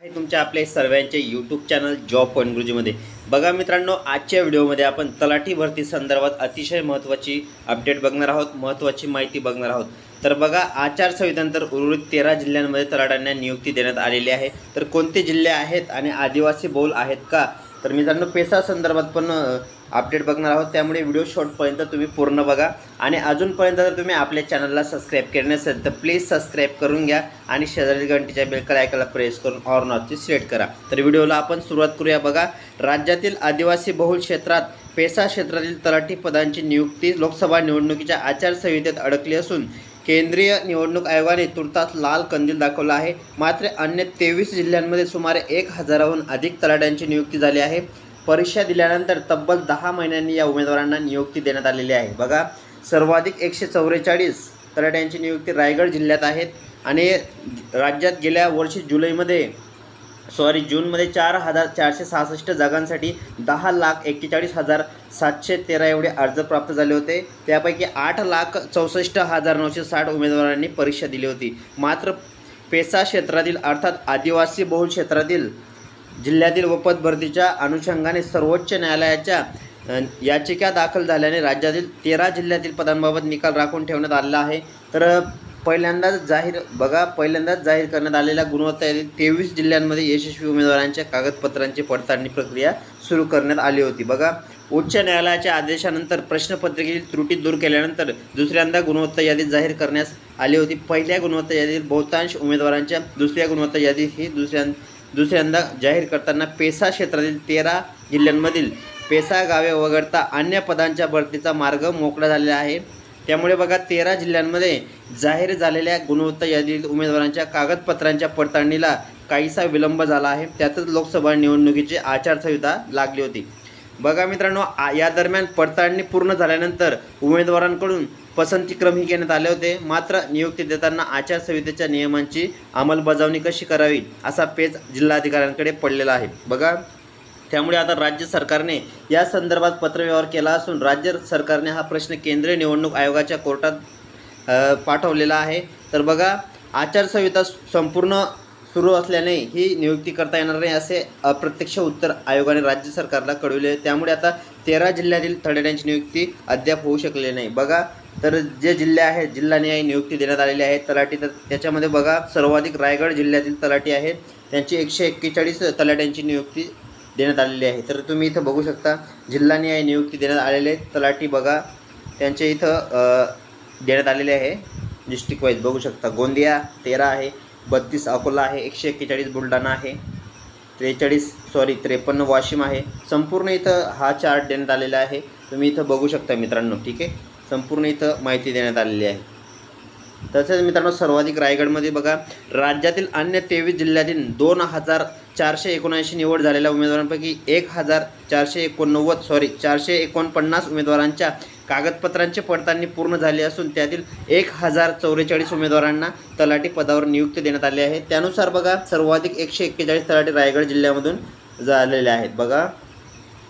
तुमच्या आपले सर्वांचे यूट्यूब चॅनल जॉब पॉईंट गुरुजीमध्ये बघा मित्रांनो, आजच्या व्हिडिओमध्ये आपण तलाठी भरती संदर्भात अतिशय महत्त्वाची अपडेट बघणार आहोत, महत्त्वाची माहिती बघणार आहोत। तर बघा, आचारसंहितेनंतर उर्वरित 13 जिल्ह्यांमध्ये तलाठ्यांना नियुक्ती देण्यात आलेली आहे। तर कोणते जिल्हे आहेत आणि आदिवासी बहुल आहेत का? तर मित्रांनो, पेसा संदर्भात पण अपडेट बघणार आहोत, त्यामुळे व्हिडिओ शॉर्टपर्यंत तुम्ही पूर्ण बघा। आणि अजूनपर्यंत जर तुम्ही आपल्या चॅनलला सबस्क्राइब केले नसेल तर प्लीज सबस्क्राइब करून घ्या आणि शेजारी घंटीच्या बेल आयकॉनला प्रेस करून ऑल नॉटची सिलेक्ट करा। तर व्हिडिओला आपण सुरुवात करूया। बघा, राज्यातील आदिवासी बहुल क्षेत्रात पेसा क्षेत्रातील तलाठी पदांची नियुक्ती लोकसभा निवडणुकीच्या आचारसंहितेत अडकली असून केंद्रीय निवडणूक आयोगाने तुर्तास लाल कंदील दाखवला आहे। मात्र अन्य 23 जिल्ह्यांमध्ये सुमारे 1000हून अधिक तलाठ्यांची नियुक्ती झाली आहे। परीक्षा दिल्यानंतर तब्बल 10 महिन्यांनी या उमेदवारांना नियुक्ती देण्यात आलेली आहे। बघा, सर्वाधिक 144 तलाठ्यांची नियुक्ती रायगड जिल्ह्यात आहेत आणि राज्यात गेल्या वर्षी जूनमध्ये 4466 जागांसाठी 10,41,713 एवढे अर्ज प्राप्त झाले होते। त्यापैकी 8,64,960 उमेदवारांनी परीक्षा दिली होती। मात्र पेसा क्षेत्रातील अर्थात आदिवासी बहुल क्षेत्रातील जिल्ह्यातील व पदभरतीच्या अनुषंगाने सर्वोच्च न्यायालयाच्या याचिका दाखल झाल्याने राज्यातील 13 जिल्ह्यातील पदांबाबत निकाल राखून ठेवण्यात आलेला आहे। तर पहिल्यांदाच जाहीर करण्यात आलेल्या गुणवत्ता यादीत 23 जिल्ह्यांमध्ये यशस्वी उमेदवारांच्या कागदपत्रांची पडताळणी प्रक्रिया सुरू करण्यात आली होती। बघा, उच्च न्यायालयाच्या आदेशानंतर प्रश्नपत्रिकेतील त्रुटी दूर केल्यानंतर दुसऱ्यांदा गुणवत्ता यादी जाहीर करण्यास आली होती। पहिल्या गुणवत्ता यादीतील बहुतांश उमेदवारांच्या दुसऱ्या गुणवत्ता यादी ही दुसऱ्यांदा जाहीर करताना पेसा क्षेत्रातील 13 जिल्ह्यांमधील पेसा गावे वगळता अन्य पदांच्या भरतीचा मार्ग मोकळा झालेला आहे। त्यामुळे बघा, 13 जिल्ह्यांमध्ये जाहीर झालेल्या गुणवत्ता यादीतील उमेदवारांच्या कागदपत्रांच्या पडताळणीला काहीसा विलंब झाला आहे। त्यातच लोकसभा निवडणुकीची आचारसंहिता लागली होती। बघा मित्रांनो, या दरम्यान पडताळणी पूर्ण झाल्यानंतर उमेदवारांकडून पसंतीक्रमही घेण्यात आले होते। मात्र नियुक्ती देताना आचारसंहितेच्या नियमांची अंमलबजावणी कशी करावी असा पेच जिल्हाधिकाऱ्यांकडे पडलेला आहे। बघा, त्यामुळे आता राज्य सरकारने या संदर्भात पत्रव्यवहार केला असून राज्य सरकारने हा प्रश्न केंद्रीय निवडणूक आयोगाच्या कोर्टात पाठवलेला आहे। तर बघा, आचारसंहिता संपूर्ण सुरू असल्याने ही नियुक्ती करता येणार नाही असे अप्रत्यक्ष उत्तर आयोगाने राज्य सरकारला कळविले आहे। त्यामुळे आता 13 जिल्ह्यातील तलाठ्यांची नियुक्ती अद्याप होऊ शकलेली नाही। बघा, तर जे जिल्हे आहेत, जिल्हानिहाय नियुक्ती देण्यात आलेली आहे तलाठी, तर त्याच्यामध्ये बघा, सर्वाधिक रायगड जिल्ह्यातील तलाठी आहेत, त्यांची 141 तलाठ्यांची नियुक्ती देण्यात आलेली आहे। तर तुम्ही इथं बघू शकता, जिल्हानिहाय नियुक्ती देण्यात आलेले आहेत तलाठी। बघा, त्यांचे इथं देण्यात आलेले आहे डिस्ट्रिक्ट वाईज बघू शकता। गोंदिया 13 आहे, 32 अकोला आहे, 141 बुलढाणा आहे, 53 वाशिम आहे। संपूर्ण इथं हा चार्ट देण्यात आलेला आहे, तुम्ही इथं बघू शकता मित्रांनो। ठीक आहे, संपूर्ण इथं माहिती देण्यात आलेली आहे। तसेच मित्रांनो, सर्वाधिक रायगडमध्ये बघा, राज्यातील अन्य 23 जिल्ह्यातील 2479 निवड झालेल्या उमेदवारांपैकी 449 उमेदवारांच्या कागदपत्रांची पडताळणी पूर्ण झाली असून त्यातील 1044 उमेदवारांना तलाठी पदावर नियुक्ती देण्यात आली आहे। त्यानुसार बघा, सर्वाधिक 141 तलाठी रायगड जिल्ह्यामधून झालेले आहेत। बघा,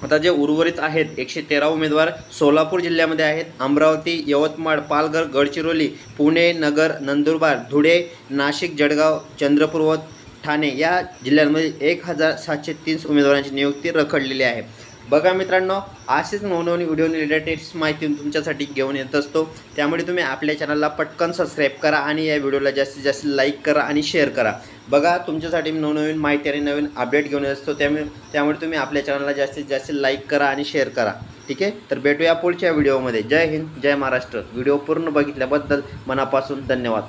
आता जे उर्वरित आहेत 113 उमेदवार सोलापूर जिल्ह्यामध्ये आहेत, अमरावती, यवतमाळ, पालघर, गडचिरोली, पुणे, नगर, नंदुरबार, धुळे, नाशिक, जळगाव, चंद्रपूर व ठाणे या जिल्ह्यांमध्ये 1730 उमेदवारांची नियुक्ती रखडलेली आहे। बघा मित्रांनो, असेच नवनवीन व्हिडिओनी रिलेटेड माहिती तुमच्यासाठी घेऊन येत असतो, त्यामुळे तुम्ही आपल्या चॅनलला पटकन सबस्क्राईब करा आणि या व्हिडिओला जास्तीत जास्त लाईक करा आणि शेअर करा। बघा, तुमच्यासाठी नवनवीन माहिती आणि नवीन अपडेट घेऊन येत असतो, त्यामुळे तुम्ही आपल्या चॅनलला जास्तीत जास्त लाईक करा आणि शेअर करा। ठीक आहे, तर भेटूया पुढच्या व्हिडिओमध्ये। जय हिंद, जय महाराष्ट्र। व्हिडिओ पूर्ण बघितल्याबद्दल मनापासून धन्यवाद।